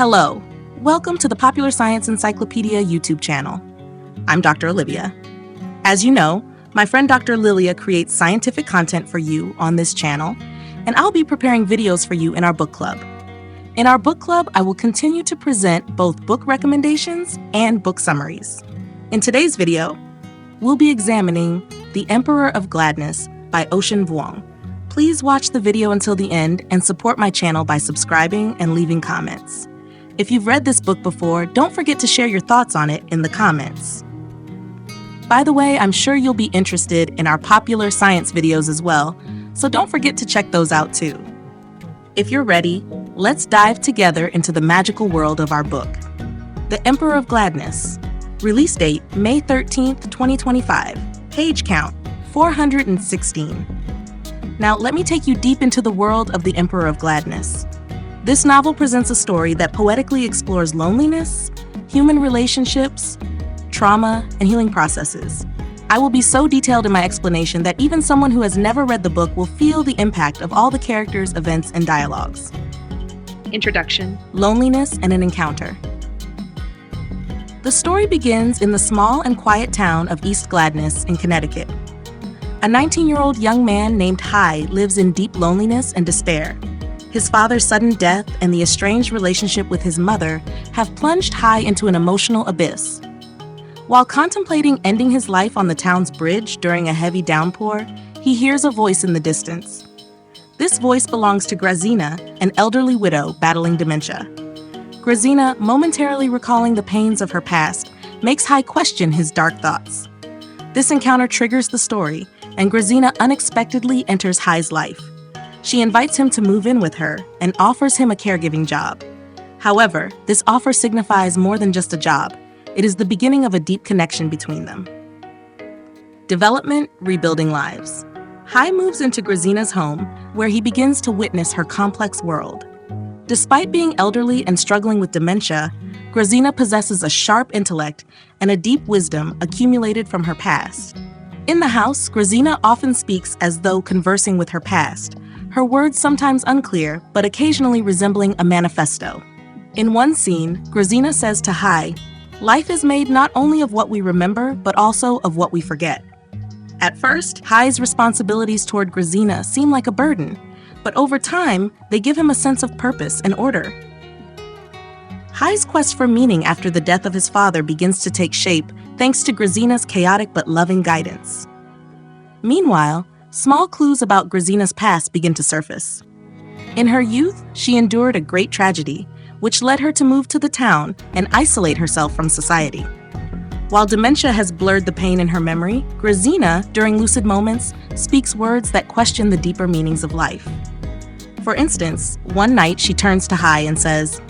Hello, welcome to the Popular Science Encyclopedia YouTube channel. I'm Dr. Olivia. As you know, my friend Dr. Lilia creates scientific content for you on this channel, and I'll be preparing videos for you in our book club. In our book club, I will continue to present both book recommendations and book summaries. In today's video, we'll be examining The Emperor of Gladness by Ocean Vuong. Please watch the video until the end and support my channel by subscribing and leaving comments. If you've read this book before, don't forget to share your thoughts on it in the comments. By the way, I'm sure you'll be interested in our popular science videos as well, so don't forget to check those out too. If you're ready, let's dive together into the magical world of our book. The Emperor of Gladness. Release date, May 13th, 2025. Page count, 416. Now, let me take you deep into the world of The Emperor of Gladness. This novel presents a story that poetically explores loneliness, human relationships, trauma, and healing processes. I will be so detailed in my explanation that even someone who has never read the book will feel the impact of all the characters, events, and dialogues. Introduction. Loneliness and an encounter. The story begins in the small and quiet town of East Gladness in Connecticut. A 19-year-old young man named Hai lives in deep loneliness and despair. His father's sudden death and the estranged relationship with his mother have plunged Hai into an emotional abyss. While contemplating ending his life on the town's bridge during a heavy downpour, he hears a voice in the distance. This voice belongs to Grazina, an elderly widow battling dementia. Grazina, momentarily recalling the pains of her past, makes Hai question his dark thoughts. This encounter triggers the story, and Grazina unexpectedly enters Hai's life. She invites him to move in with her and offers him a caregiving job. However, this offer signifies more than just a job. It is the beginning of a deep connection between them. Development, rebuilding lives. Hai moves into Grazina's home, where he begins to witness her complex world. Despite being elderly and struggling with dementia, Grazina possesses a sharp intellect and a deep wisdom accumulated from her past. In the house, Grazina often speaks as though conversing with her past, her words sometimes unclear, but occasionally resembling a manifesto. In one scene, Grazina says to Hai, "Life is made not only of what we remember, but also of what we forget." At first, Hai's responsibilities toward Grazina seem like a burden, but over time, they give him a sense of purpose and order. Hai's quest for meaning after the death of his father begins to take shape thanks to Grazina's chaotic but loving guidance. Meanwhile, small clues about Grazina's past begin to surface. In her youth, she endured a great tragedy, which led her to move to the town and isolate herself from society. While dementia has blurred the pain in her memory, Grazina, during lucid moments, speaks words that question the deeper meanings of life. For instance, one night she turns to Hai and says,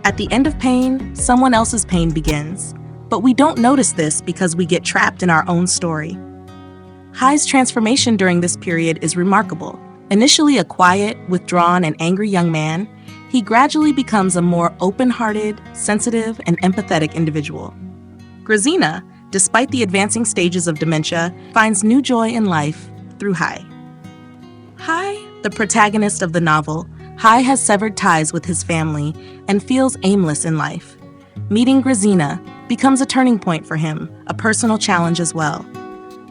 "At the end of pain, someone else's pain begins. But we don't notice this because we get trapped in our own story." Hai's transformation during this period is remarkable. Initially a quiet, withdrawn, and angry young man, he gradually becomes a more open-hearted, sensitive, and empathetic individual. Grazina, despite the advancing stages of dementia, finds new joy in life through Hai. Hai, the protagonist of the novel, Hai has severed ties with his family and feels aimless in life. Meeting Grazina becomes a turning point for him, a personal challenge as well.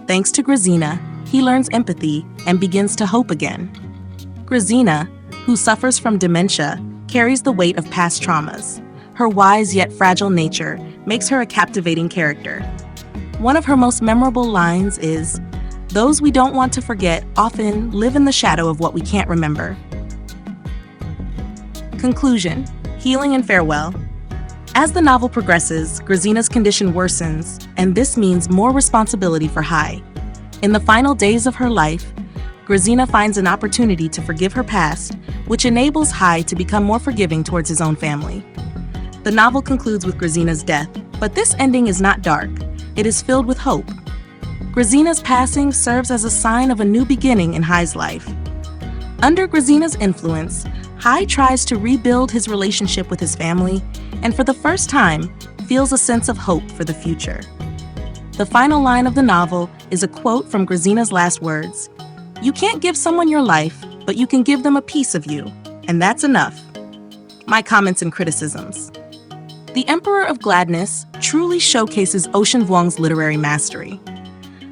Thanks to Grazina, he learns empathy and begins to hope again. Grazina, who suffers from dementia, carries the weight of past traumas. Her wise yet fragile nature makes her a captivating character. One of her most memorable lines is, "Those we don't want to forget often live in the shadow of what we can't remember." Conclusion, healing and farewell. As the novel progresses, Grazina's condition worsens, and this means more responsibility for Hai. In the final days of her life, Grazina finds an opportunity to forgive her past, which enables Hai to become more forgiving towards his own family. The novel concludes with Grazina's death, but this ending is not dark. It is filled with hope. Grazina's passing serves as a sign of a new beginning in Hai's life. Under Grazina's influence, Hai tries to rebuild his relationship with his family, and for the first time, feels a sense of hope for the future. The final line of the novel is a quote from Grazina's last words, "You can't give someone your life, but you can give them a piece of you, and that's enough." My comments and criticisms. The Emperor of Gladness truly showcases Ocean Vuong's literary mastery.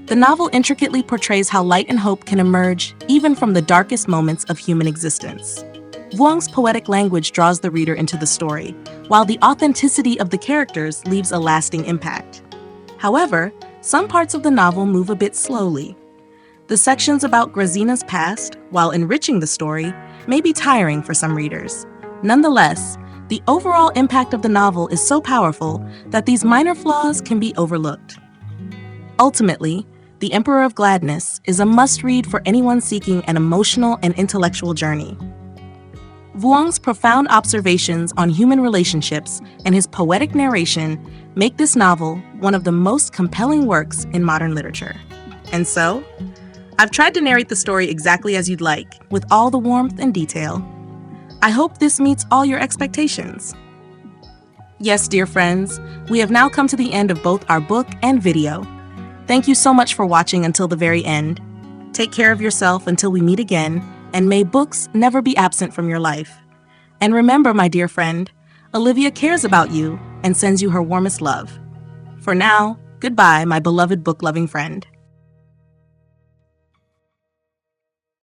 The novel intricately portrays how light and hope can emerge even from the darkest moments of human existence. Vuong's poetic language draws the reader into the story, while the authenticity of the characters leaves a lasting impact. However, some parts of the novel move a bit slowly. The sections about Grazina's past, while enriching the story, may be tiring for some readers. Nonetheless, the overall impact of the novel is so powerful that these minor flaws can be overlooked. Ultimately, The Emperor of Gladness is a must-read for anyone seeking an emotional and intellectual journey. Vuong's profound observations on human relationships and his poetic narration make this novel one of the most compelling works in modern literature. And so, I've tried to narrate the story exactly as you'd like, with all the warmth and detail. I hope this meets all your expectations. Yes, dear friends, we have now come to the end of both our book and video. Thank you so much for watching until the very end. Take care of yourself until we meet again, and may books never be absent from your life. And remember, my dear friend, Olivia cares about you and sends you her warmest love. For now, goodbye, my beloved book-loving friend.